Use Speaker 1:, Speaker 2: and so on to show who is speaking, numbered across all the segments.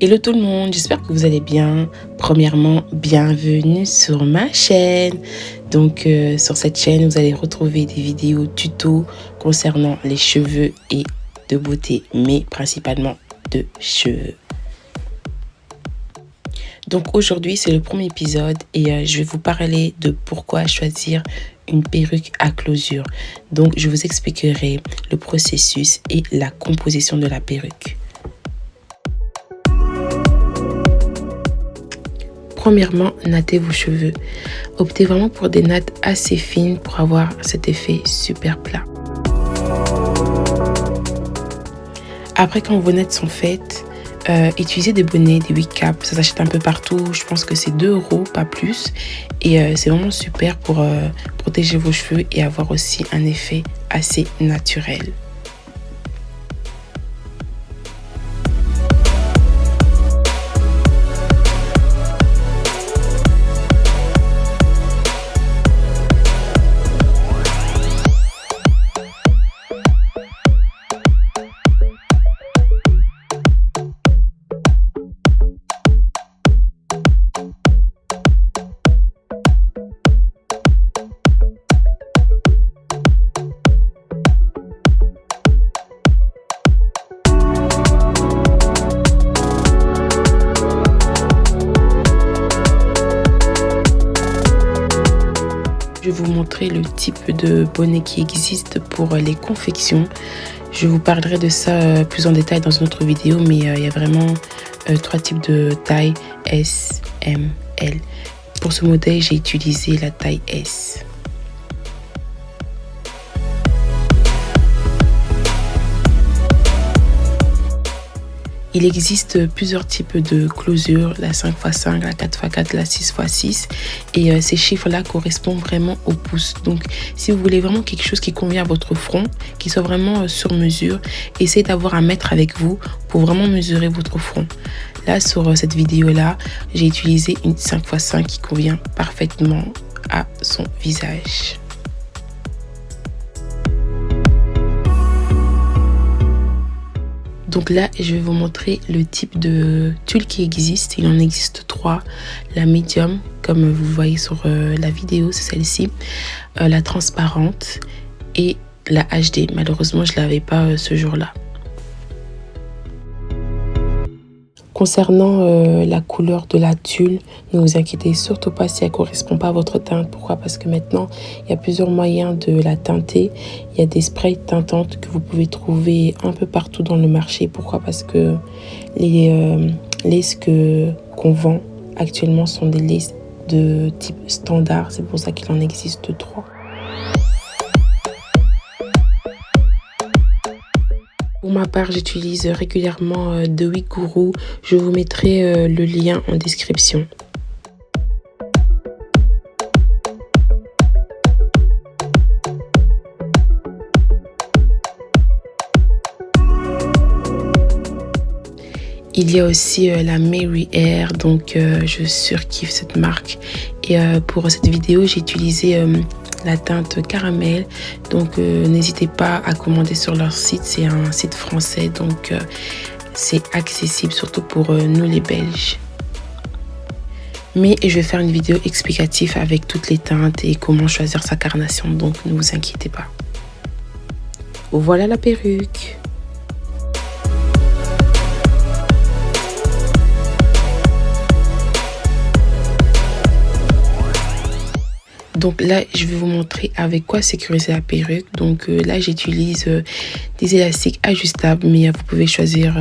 Speaker 1: Hello tout le monde, j'espère que vous allez bien. Premièrement, bienvenue sur ma chaîne. Donc sur cette chaîne, vous allez retrouver des vidéos tutos concernant les cheveux et de beauté, mais principalement de cheveux. Donc aujourd'hui, c'est le premier épisode et je vais vous parler de pourquoi choisir une perruque à closure. Donc je vous expliquerai le processus et la composition de la perruque. Premièrement, nattez vos cheveux. Optez vraiment pour des nattes assez fines pour avoir cet effet super plat. Après, quand vos nattes sont faites, utilisez des bonnets, des wig caps. Ça s'achète un peu partout. Je pense que c'est 2 €, pas plus. Et c'est vraiment super pour protéger vos cheveux et avoir aussi un effet assez naturel. Je vais vous montrer le type de bonnet qui existe pour les confections. Je vous parlerai de ça plus en détail dans une autre vidéo, mais il y a vraiment 3 types de taille: S, M, L. Pour ce modèle, j'ai utilisé la taille S. Il existe plusieurs types de closures, la 5x5, la 4x4, la 6x6. Et ces chiffres-là correspondent vraiment au pouce. Donc, si vous voulez vraiment quelque chose qui convient à votre front, qui soit vraiment sur mesure, essayez d'avoir un mètre avec vous pour vraiment mesurer votre front. Là, sur cette vidéo-là, j'ai utilisé une 5x5 qui convient parfaitement à son visage. Donc là, je vais vous montrer le type de tulle qui existe. Il en existe 3. La médium, comme vous voyez sur la vidéo, c'est celle-ci. La transparente et la HD. Malheureusement, je ne l'avais pas ce jour-là. Concernant la couleur de la tulle, ne vous inquiétez surtout pas si elle ne correspond pas à votre teinte. Pourquoi? Parce que maintenant, il y a plusieurs moyens de la teinter. Il y a des sprays teintantes que vous pouvez trouver un peu partout dans le marché. Pourquoi? Parce que les laces qu'on vend actuellement sont des laces de type standard. C'est pour ça qu'il en existe 3. Pour ma part, j'utilise régulièrement de Wig Guru. Je vous mettrai le lien en description. Il y a aussi la Mary Air, donc je surkiffe cette marque. Et pour cette vidéo, j'ai utilisé la teinte caramel, donc n'hésitez pas à commander sur leur site. C'est un site français, donc c'est accessible surtout pour nous les Belges. Mais je vais faire une vidéo explicative avec toutes les teintes et comment choisir sa carnation, donc ne vous inquiétez pas. Voilà la perruque. Donc là, je vais vous montrer avec quoi sécuriser la perruque. Donc là, j'utilise des élastiques ajustables, mais vous pouvez choisir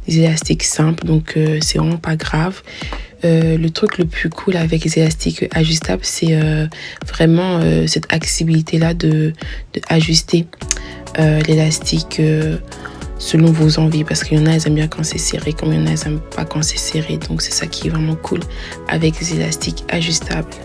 Speaker 1: des élastiques simples. Donc c'est vraiment pas grave. Le truc le plus cool avec les élastiques ajustables, c'est vraiment cette accessibilité-là de ajuster l'élastique selon vos envies. Parce qu'il y en a, elles aiment bien quand c'est serré, comme il y en a, elles n'aiment pas quand c'est serré. Donc c'est ça qui est vraiment cool avec les élastiques ajustables.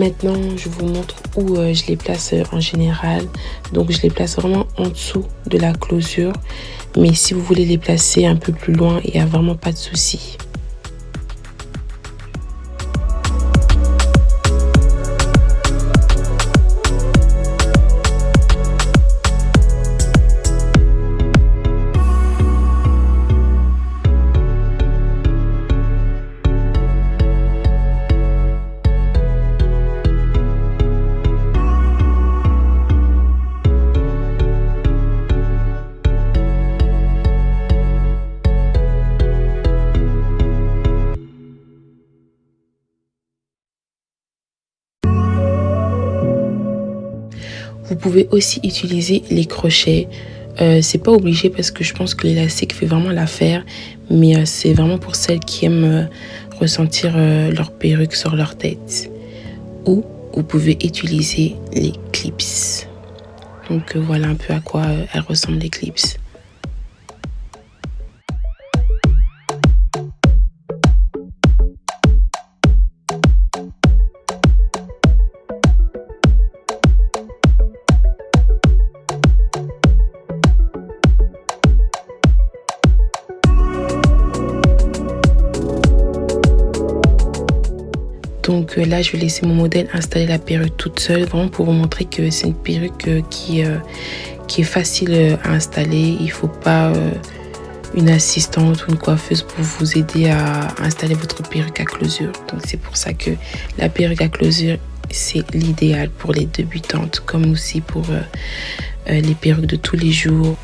Speaker 1: Maintenant, je vous montre où je les place en général. Donc, je les place vraiment en dessous de la closure. Mais si vous voulez les placer un peu plus loin, il n'y a vraiment pas de souci. Vous pouvez aussi utiliser les crochets. C'est pas obligé parce que je pense que l'élastique fait vraiment l'affaire. Mais c'est vraiment pour celles qui aiment ressentir leur perruque sur leur tête. Ou vous pouvez utiliser les clips. Donc voilà un peu à quoi elles ressemblent les clips. Donc là, je vais laisser mon modèle installer la perruque toute seule, vraiment pour vous montrer que c'est une perruque qui est facile à installer. Il ne faut pas une assistante ou une coiffeuse pour vous aider à installer votre perruque à closure. Donc c'est pour ça que la perruque à closure, c'est l'idéal pour les débutantes, comme aussi pour les perruques de tous les jours.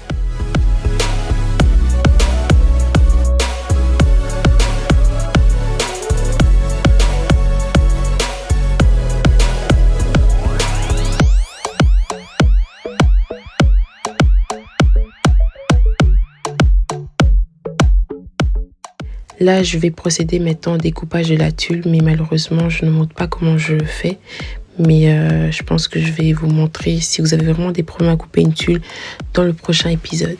Speaker 1: Là, je vais procéder maintenant au découpage de la tulle, mais malheureusement, je ne montre pas comment je le fais. Mais je pense que je vais vous montrer si vous avez vraiment des problèmes à couper une tulle dans le prochain épisode.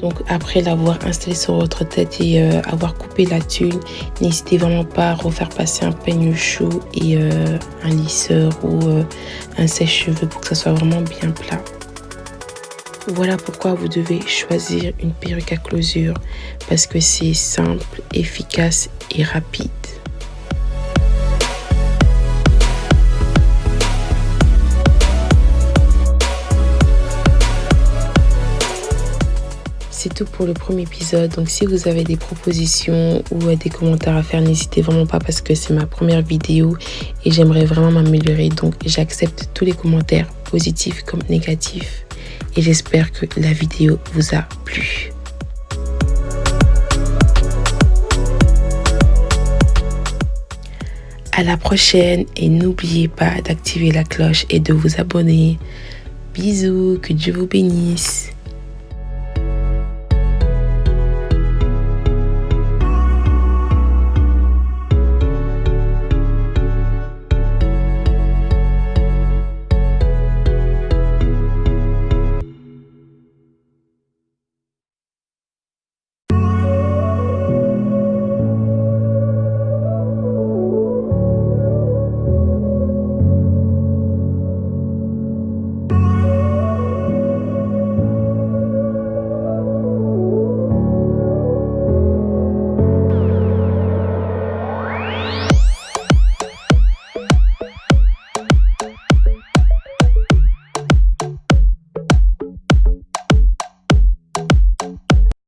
Speaker 1: Donc après l'avoir installé sur votre tête et avoir coupé la tulle, n'hésitez vraiment pas à refaire passer un peigne chaud et un lisseur ou un sèche-cheveux pour que ça soit vraiment bien plat. Voilà pourquoi vous devez choisir une perruque à closure, parce que c'est simple, efficace et rapide. C'est tout pour le premier épisode. Donc si vous avez des propositions ou des commentaires à faire, n'hésitez vraiment pas parce que c'est ma première vidéo et j'aimerais vraiment m'améliorer. Donc j'accepte tous les commentaires positifs comme négatifs. Et j'espère que la vidéo vous a plu. À la prochaine et n'oubliez pas d'activer la cloche et de vous abonner. Bisous, que Dieu vous bénisse.